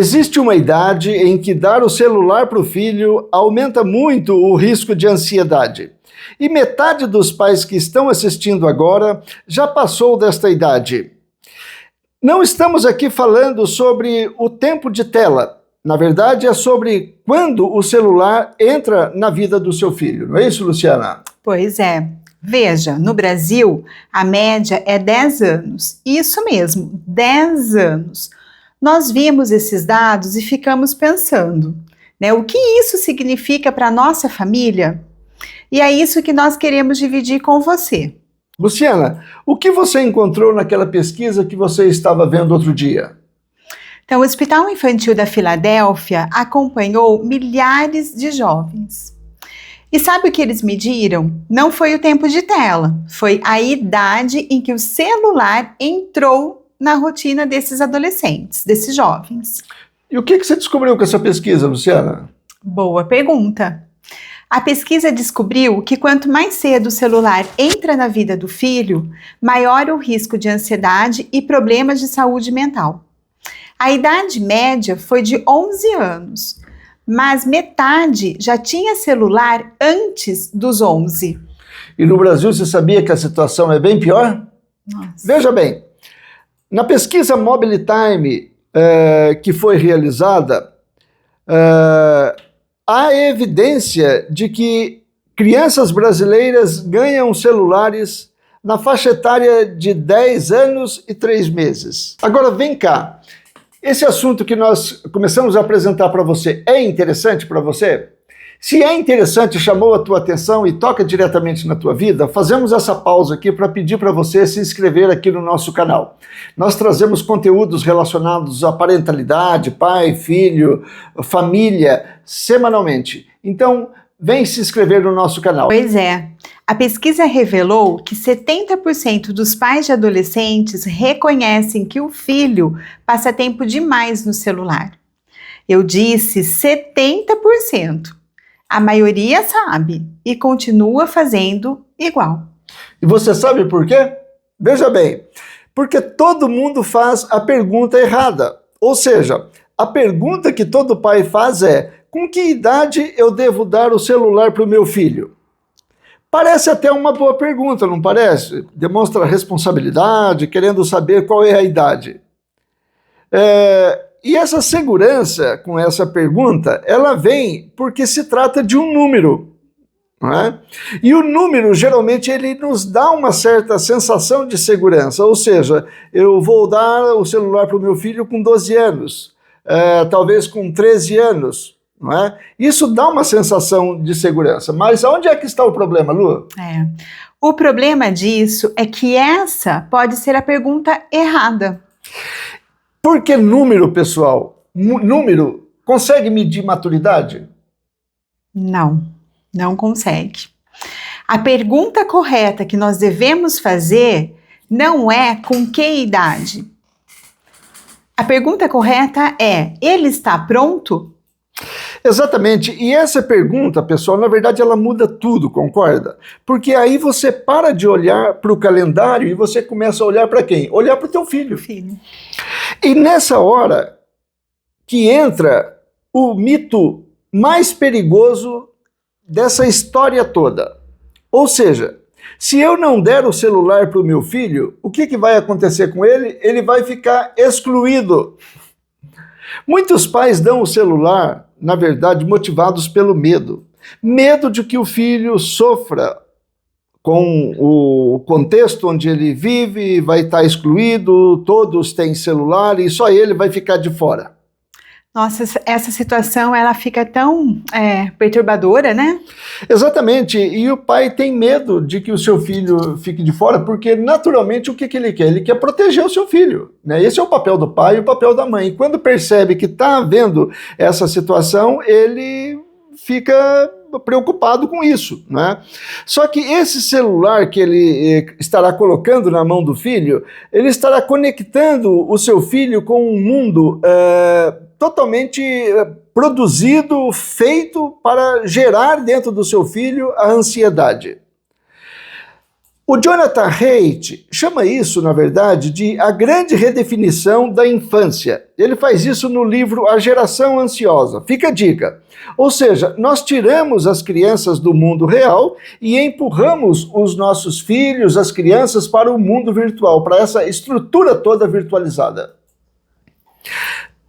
Existe uma idade em que dar o celular para o filho aumenta muito o risco de ansiedade. E metade dos pais que estão assistindo agora já passou desta idade. Não estamos aqui falando sobre o tempo de tela. Na verdade, é sobre quando o celular entra na vida do seu filho. Não é isso, Luciana? Pois é. Veja, no Brasil, a média é 10 anos. Isso mesmo, 10 anos. Nós vimos esses dados e ficamos pensando, né? O que isso significa para a nossa família? E é isso que nós queremos dividir com você. Luciana, o que você encontrou naquela pesquisa que você estava vendo outro dia? Então, o Hospital Infantil da Filadélfia acompanhou milhares de jovens. E sabe o que eles mediram? Não foi o tempo de tela, foi a idade em que o celular entrou na rotina desses adolescentes, desses jovens. E o que você descobriu com essa pesquisa, Luciana? Boa pergunta. A pesquisa descobriu que quanto mais cedo o celular entra na vida do filho, maior o risco de ansiedade e problemas de saúde mental. A idade média foi de 11 anos, mas metade já tinha celular antes dos 11. E no Brasil, você sabia que a situação é bem pior? Nossa. Veja bem, na pesquisa Mobile Time que foi realizada, há evidência de que crianças brasileiras ganham celulares na faixa etária de 10 anos e 3 meses. Agora, vem cá. Esse assunto que nós começamos a apresentar para você é interessante para você? Se é interessante, chamou a tua atenção e toca diretamente na tua vida, fazemos essa pausa aqui para pedir para você se inscrever aqui no nosso canal. Nós trazemos conteúdos relacionados à parentalidade, pai, filho, família, semanalmente. Então, vem se inscrever no nosso canal. Pois é. A pesquisa revelou que 70% dos pais de adolescentes reconhecem que o filho passa tempo demais no celular. Eu disse 70%. A maioria sabe e continua fazendo igual. E você sabe por quê? Veja bem, porque todo mundo faz a pergunta errada. Ou seja, a pergunta que todo pai faz é: com que idade eu devo dar o celular para o meu filho? Parece até uma boa pergunta, não parece? Demonstra responsabilidade, querendo saber qual é a idade. E essa segurança com essa pergunta, ela vem porque se trata de um número, não é? E o número, geralmente, ele nos dá uma certa sensação de segurança, ou seja, eu vou dar o celular para o meu filho com 12 anos, talvez com 13 anos, não é? Isso dá uma sensação de segurança, mas onde é que está o problema, Lu? O problema disso é que essa pode ser a pergunta errada. Porque número, pessoal, número consegue medir maturidade? Não, não consegue. A pergunta correta que nós devemos fazer não é com que idade. A pergunta correta é: ele está pronto? Exatamente, e essa pergunta, pessoal, na verdade ela muda tudo, concorda? Porque aí você para de olhar para o calendário e você começa a olhar para quem? Olhar para o teu filho. E nessa hora que entra o mito mais perigoso dessa história toda. Ou seja, se eu não der o celular para o meu filho, o que vai acontecer com ele? Ele vai ficar excluído. Muitos pais dão o celular, na verdade, motivados pelo medo. Medo de que o filho sofra com o contexto onde ele vive, vai estar excluído, todos têm celular e só ele vai ficar de fora. Nossa, essa situação ela fica tão perturbadora, né? Exatamente, e o pai tem medo de que o seu filho fique de fora, porque naturalmente o que ele quer? Ele quer proteger o seu filho, né? Esse é o papel do pai e o papel da mãe. E quando percebe que está havendo essa situação, ele fica preocupado com isso, né? Só que esse celular que ele estará colocando na mão do filho, ele estará conectando o seu filho com um mundo totalmente produzido, feito para gerar dentro do seu filho a ansiedade. O Jonathan Haidt chama isso, na verdade, de a grande redefinição da infância. Ele faz isso no livro A Geração Ansiosa. Fica a dica. Ou seja, nós tiramos as crianças do mundo real e empurramos os nossos filhos, as crianças, para o mundo virtual, para essa estrutura toda virtualizada.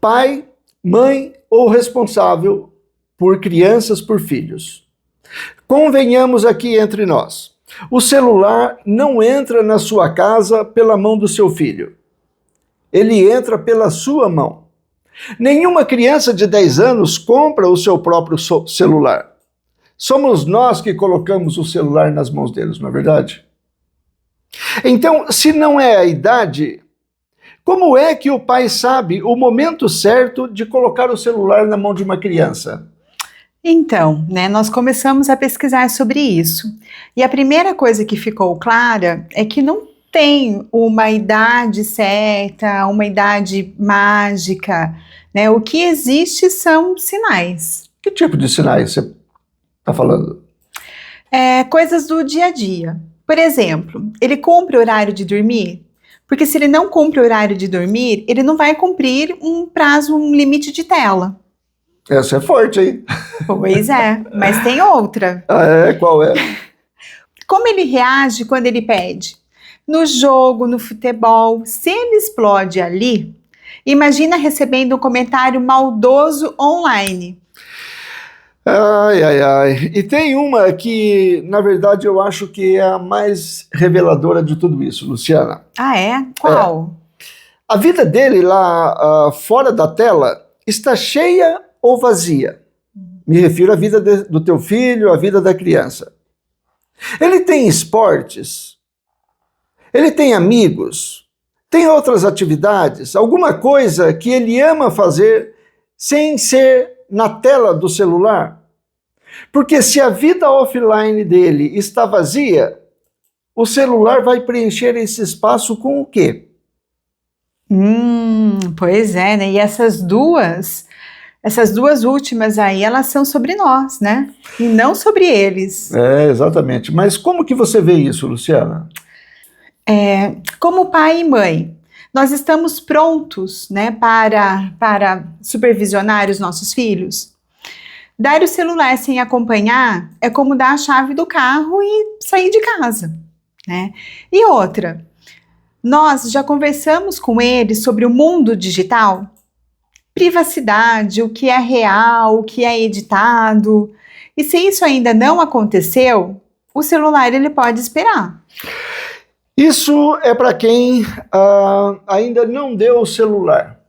Pai, mãe ou responsável por crianças, por filhos. Convenhamos aqui entre nós. O celular não entra na sua casa pela mão do seu filho. Ele entra pela sua mão. Nenhuma criança de 10 anos compra o seu próprio celular. Somos nós que colocamos o celular nas mãos deles, não é verdade? Então, se não é a idade, como é que o pai sabe o momento certo de colocar o celular na mão de uma criança? Então, nós começamos a pesquisar sobre isso. E a primeira coisa que ficou clara é que não tem uma idade certa, uma idade mágica, O que existe são sinais. Que tipo de sinais você está falando? Coisas do dia a dia. Por exemplo, ele cumpre o horário de dormir? Porque se ele não cumpre o horário de dormir, ele não vai cumprir um limite de tela. Essa é forte, hein? Pois é, mas tem outra. Qual é? Como ele reage quando ele pede? No jogo, no futebol, se ele explode ali, imagina recebendo um comentário maldoso online. E tem uma que, na verdade, eu acho que é a mais reveladora de tudo isso, Luciana. Ah, é? Qual? A vida dele lá fora da tela está cheia ou vazia? Me refiro à vida do teu filho, à vida da criança. Ele tem esportes? Ele tem amigos? Tem outras atividades? Alguma coisa que ele ama fazer sem ser na tela do celular? Porque se a vida offline dele está vazia, o celular vai preencher esse espaço com o quê? Pois é, E essas duas últimas aí, elas são sobre nós, E não sobre eles. Exatamente. Mas como que você vê isso, Luciana? Como pai e mãe, nós estamos prontos, para supervisionar os nossos filhos? Dar o celular sem acompanhar é como dar a chave do carro e sair de casa, E outra, nós já conversamos com eles sobre o mundo digital? Privacidade, o que é real, o que é editado. E se isso ainda não aconteceu, o celular ele pode esperar. Isso é para quem ainda não deu o celular.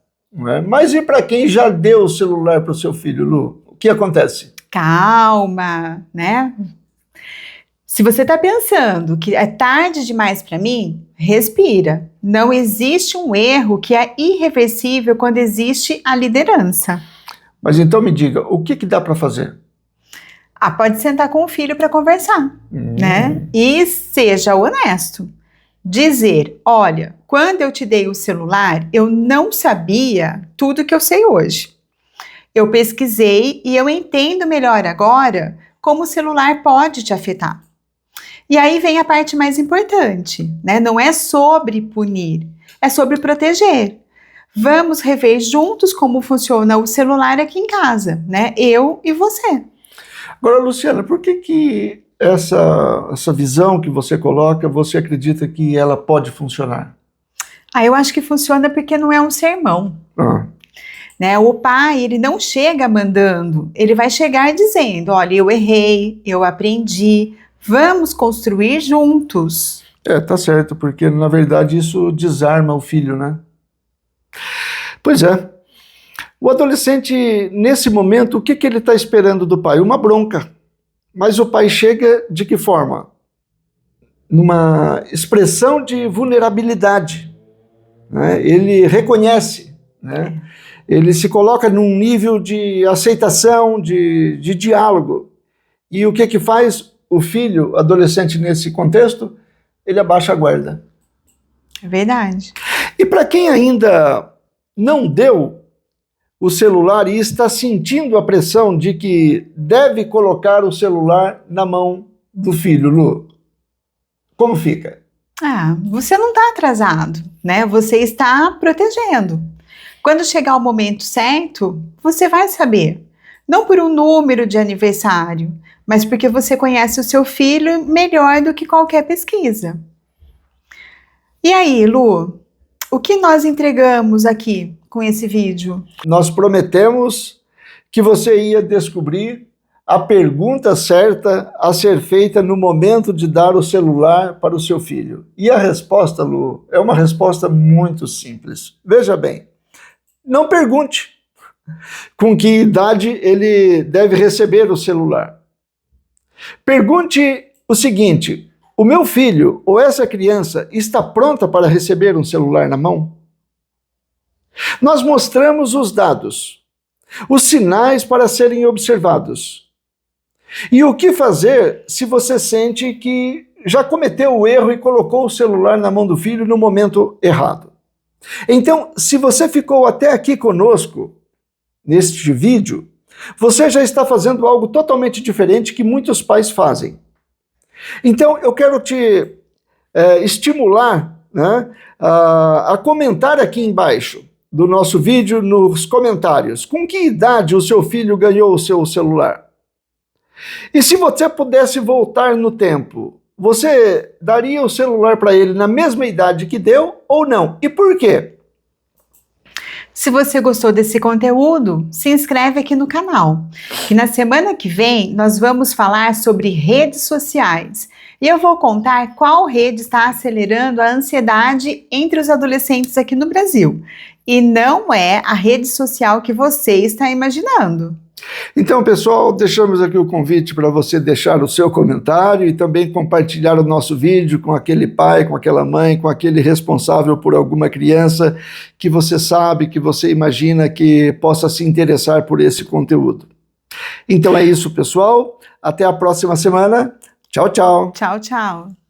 Mas e para quem já deu o celular para o seu filho, Lu? O que acontece? Calma, Se você está pensando que é tarde demais para mim, respira. Não existe um erro que é irreversível quando existe a liderança. Mas então me diga, o que dá para fazer? Pode sentar com o filho para conversar, E seja honesto. Dizer, olha, quando eu te dei o celular, eu não sabia tudo que eu sei hoje. Eu pesquisei e eu entendo melhor agora como o celular pode te afetar. E aí vem a parte mais importante, Não é sobre punir, é sobre proteger. Vamos rever juntos como funciona o celular aqui em casa, Eu e você. Agora, Luciana, por que essa visão que você coloca, você acredita que ela pode funcionar? Eu acho que funciona porque não é um sermão. O pai, ele não chega mandando, ele vai chegar dizendo, olha, eu errei, eu aprendi, vamos construir juntos. Tá certo, porque na verdade isso desarma o filho, Pois é. O adolescente, nesse momento, o que ele está esperando do pai? Uma bronca. Mas o pai chega de que forma? Numa expressão de vulnerabilidade. Ele reconhece, Ele se coloca num nível de aceitação, de diálogo. E o que faz o filho, adolescente nesse contexto? Ele abaixa a guarda. É verdade. E para quem ainda não deu o celular e está sentindo a pressão de que deve colocar o celular na mão do filho, Lu, como fica? Você não está atrasado, né? Você está protegendo. Quando chegar o momento certo, você vai saber. Não por um número de aniversário, mas porque você conhece o seu filho melhor do que qualquer pesquisa. E aí, Lu, o que nós entregamos aqui com esse vídeo? Nós prometemos que você ia descobrir a pergunta certa a ser feita no momento de dar o celular para o seu filho. E a resposta, Lu, é uma resposta muito simples. Veja bem, não pergunte com que idade ele deve receber o celular. Pergunte o seguinte: o meu filho ou essa criança está pronta para receber um celular na mão? Nós mostramos os dados, os sinais para serem observados. E o que fazer se você sente que já cometeu o erro e colocou o celular na mão do filho no momento errado? Então, se você ficou até aqui conosco, neste vídeo, você já está fazendo algo totalmente diferente que muitos pais fazem. Então, eu quero te estimular, né, a comentar aqui embaixo do nosso vídeo, nos comentários, com que idade o seu filho ganhou o seu celular? E se você pudesse voltar no tempo, você daria o celular para ele na mesma idade que deu ou não? E por quê? Se você gostou desse conteúdo, se inscreve aqui no canal, que na semana que vem nós vamos falar sobre redes sociais. E eu vou contar qual rede está acelerando a ansiedade entre os adolescentes aqui no Brasil. E não é a rede social que você está imaginando. Então, pessoal, deixamos aqui o convite para você deixar o seu comentário e também compartilhar o nosso vídeo com aquele pai, com aquela mãe, com aquele responsável por alguma criança que você sabe, que você imagina que possa se interessar por esse conteúdo. Então é isso, pessoal. Até a próxima semana. Tchau, tchau. Tchau, tchau.